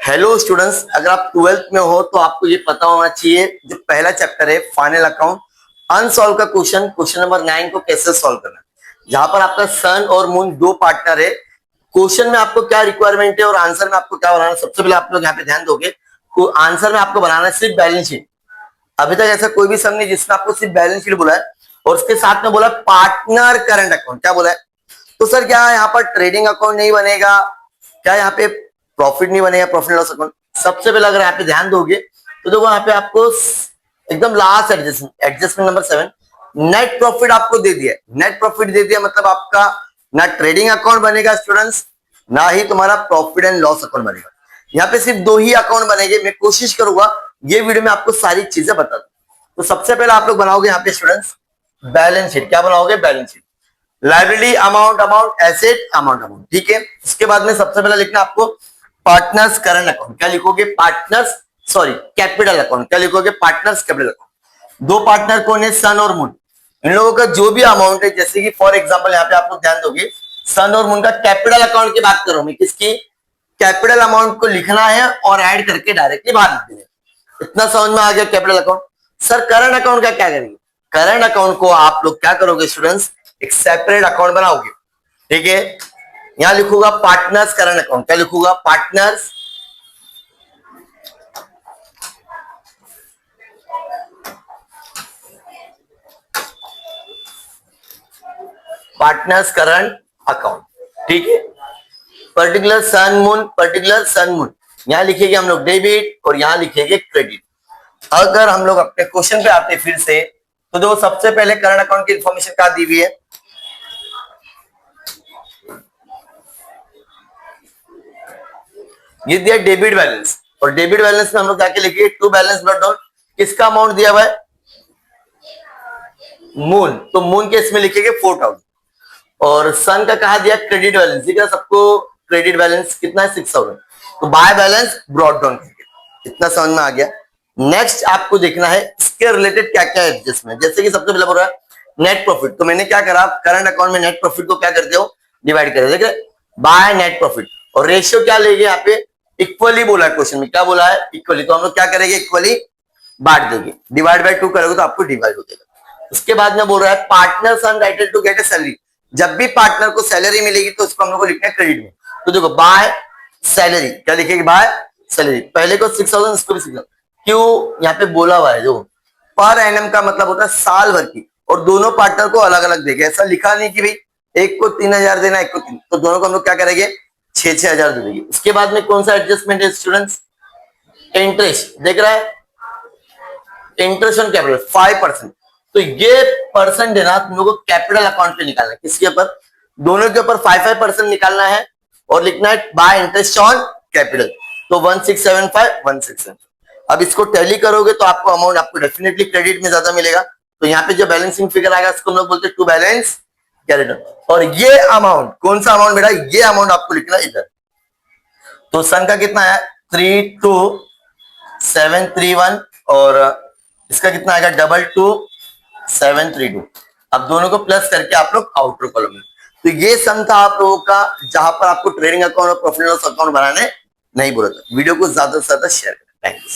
Hello students, अगर आप 12th में हो तो आपको ये पता होना चाहिए जो पहला चैप्टर है फाइनल अकाउंट अनसॉल्व का क्वेश्चन नंबर 9 को कैसे सॉल्व करना है। जहां पर आपका सन और मून दो पार्टनर है। क्वेश्चन में आपको क्या रिक्वायरमेंट है और आंसर में आपको क्या बनाना है, सबसे पहले आप लोग यहाँ पे ध्यान दोगे। तो आंसर में आपको बनाना है सिर्फ बैलेंस शीट। अभी तक ऐसा कोई भी सम नहीं जिसमें आपको सिर्फ बैलेंस शीट बोला है और उसके साथ में बोला पार्टनर करंट अकाउंट। क्या बोला है? तो सर क्या यहाँ पर ट्रेडिंग अकाउंट नहीं बनेगा, क्या यहाँ पे प्रॉफिट नहीं बनेगा, प्रॉफिट लॉस अकाउंट? सबसे पहले अगर यहाँ पे ध्यान दोगे तो देखो यहाँ पे आपको एकदम last adjustment number 7 net profit आपको दे दिया। नेट प्रॉफिट दे दिया मतलब आपका ना ट्रेडिंग अकाउंट बनेगा स्टूडेंट्स, ना ही तुम्हारा प्रॉफिट एंड लॉस अकाउंट बनेगा। यहाँ पे सिर्फ दो ही अकाउंट बनेंगे। मैं कोशिश करूंगा ये वीडियो में आपको सारी चीजें बता दूं। तो सबसे पहले आप लोग बनाओगे यहाँ पे स्टूडेंट्स बैलेंस शीट। क्या बनाओगे? Balance sheet. Liability amount, amount asset, amount, amount, ठीक है। इसके बाद में सबसे पहले लिखना आपको पार्टनर्स करंट अकाउंट। क्या लिखोगे? Capital account. क्या लिखोगे? Partners capital account. दो पार्टनर कौन है? सन और मून। इन लोगों का जो भी अमाउंट है, जैसे कि फॉर एग्जांपल यहाँ पे आप लोग ध्यान दोगे सन और मून का कैपिटल अकाउंट की बात करो, मैं किसकी? कैपिटल अमाउंट को लिखना है और ऐड करके डायरेक्टली बाहर लिख देना। इतना समझ में आ गया capital account. Sir current account का क्या करेंगे? करंट अकाउंट को आप लोग क्या करोगे स्टूडेंट्स? एक सेपरेट अकाउंट बनाओगे, ठीक है। यहां लिखूंगा पार्टनर्स करंट अकाउंट। क्या लिखूंगा? पार्टनर्स करंट अकाउंट, ठीक है। पर्टिकुलर सन मून यहां लिखेंगे हम लोग डेबिट और यहां लिखेंगे क्रेडिट। अगर हम लोग अपने क्वेश्चन पे आते फिर से तो जो सबसे पहले करंट अकाउंट की इंफॉर्मेशन क्या दी हुई है? ये दिया डेबिट बैलेंस और डेबिट बैलेंस में हम लोग जाके लिखिए टू बैलेंस ब्लड डाउन। किसका अमाउंट दिया हुआ है? मून। तो मून के इसमें लिखेंगे 4000 और सन का कहा दिया क्रेडिट बैलेंस। ठीक है, सबको क्रेडिट बैलेंस कितना है? 6000। तो बाय बैलेंस ब्रॉड डाउन करके इतना समझ में आ गया। नेक्स्ट आपको देखना है इसके रिलेटेड क्या क्या एडजस्टमेंट। जैसे कि सबसे पहले बोल रहा है नेट प्रॉफिट। तो मैंने क्या करा, करंट अकाउंट में नेट प्रॉफिट को क्या करते हो? डिवाइड कर देते बाय नेट प्रॉफिट। और रेशियो क्या लेंगे यहाँ पे? इक्वली बोला है क्वेश्चन में। क्या बोला है? इक्वली। तो हम लोग क्या करेंगे? इक्वली बांट देंगे। डिवाइड बाय 2 करोगे तो आपको डिवाइड हो जाएगा। उसके बाद में बोल रहा है partner son righted to get a salary. जब भी पार्टनर को सैलरी मिलेगी तो उसको हम लोग को लिखना है क्रेडिट में। तो देखो बाय सैलरी। क्या लिखेगी? By salary. पहले को 6000, इसको भी 6000। क्यों? यहाँ पे बोला हुआ है जो पर एनम का मतलब होता है साल भर की, और दोनों पार्टनर को अलग अलग देंगे। ऐसा लिखा नहीं कि भाई एक को 3000 देना, एक को 3। तो दोनों को हम लोग क्या करेंगे? 6,000 दे देंगे। उसके बाद में कौन सा एडजस्टमेंट है स्टूडेंट्स? इंटरेस्ट। देख रहा है इंटरेस्ट ऑन कैपिटल 5%। तो ये परसेंट देना तुम लोग को कैपिटल अकाउंट पे निकालना है। किसके ऊपर? दोनों के ऊपर 5% निकालना है और लिखना है बाय इंटरेस्ट ऑन कैपिटल। तो 1675। अब इसको टैली करोगे तो आपको अमाउंट आपको डेफिनेटली क्रेडिट में ज्यादा मिलेगा। तो यहाँ पे जो बैलेंसिंग फिगर आएगा इसको हम लोग बोलते हैं टू बैलेंस कैरेक्टर। और ये अमाउंट कौन सा अमाउंट बेटा? ये अमाउंट आपको लिखना इधर। तो सन का कितना है? 32731 और इसका कितना आएगा? 22732। अब दोनों को प्लस करके आप लोग आउटर कॉलम में। तो ये सम था आप लोगों का जहां पर आपको ट्रेडिंग अकाउंट और प्रॉफिट लॉस अकाउंट बनाने नहीं बोला था। वीडियो को ज्यादा से ज्यादा शेयर करें। Thank you.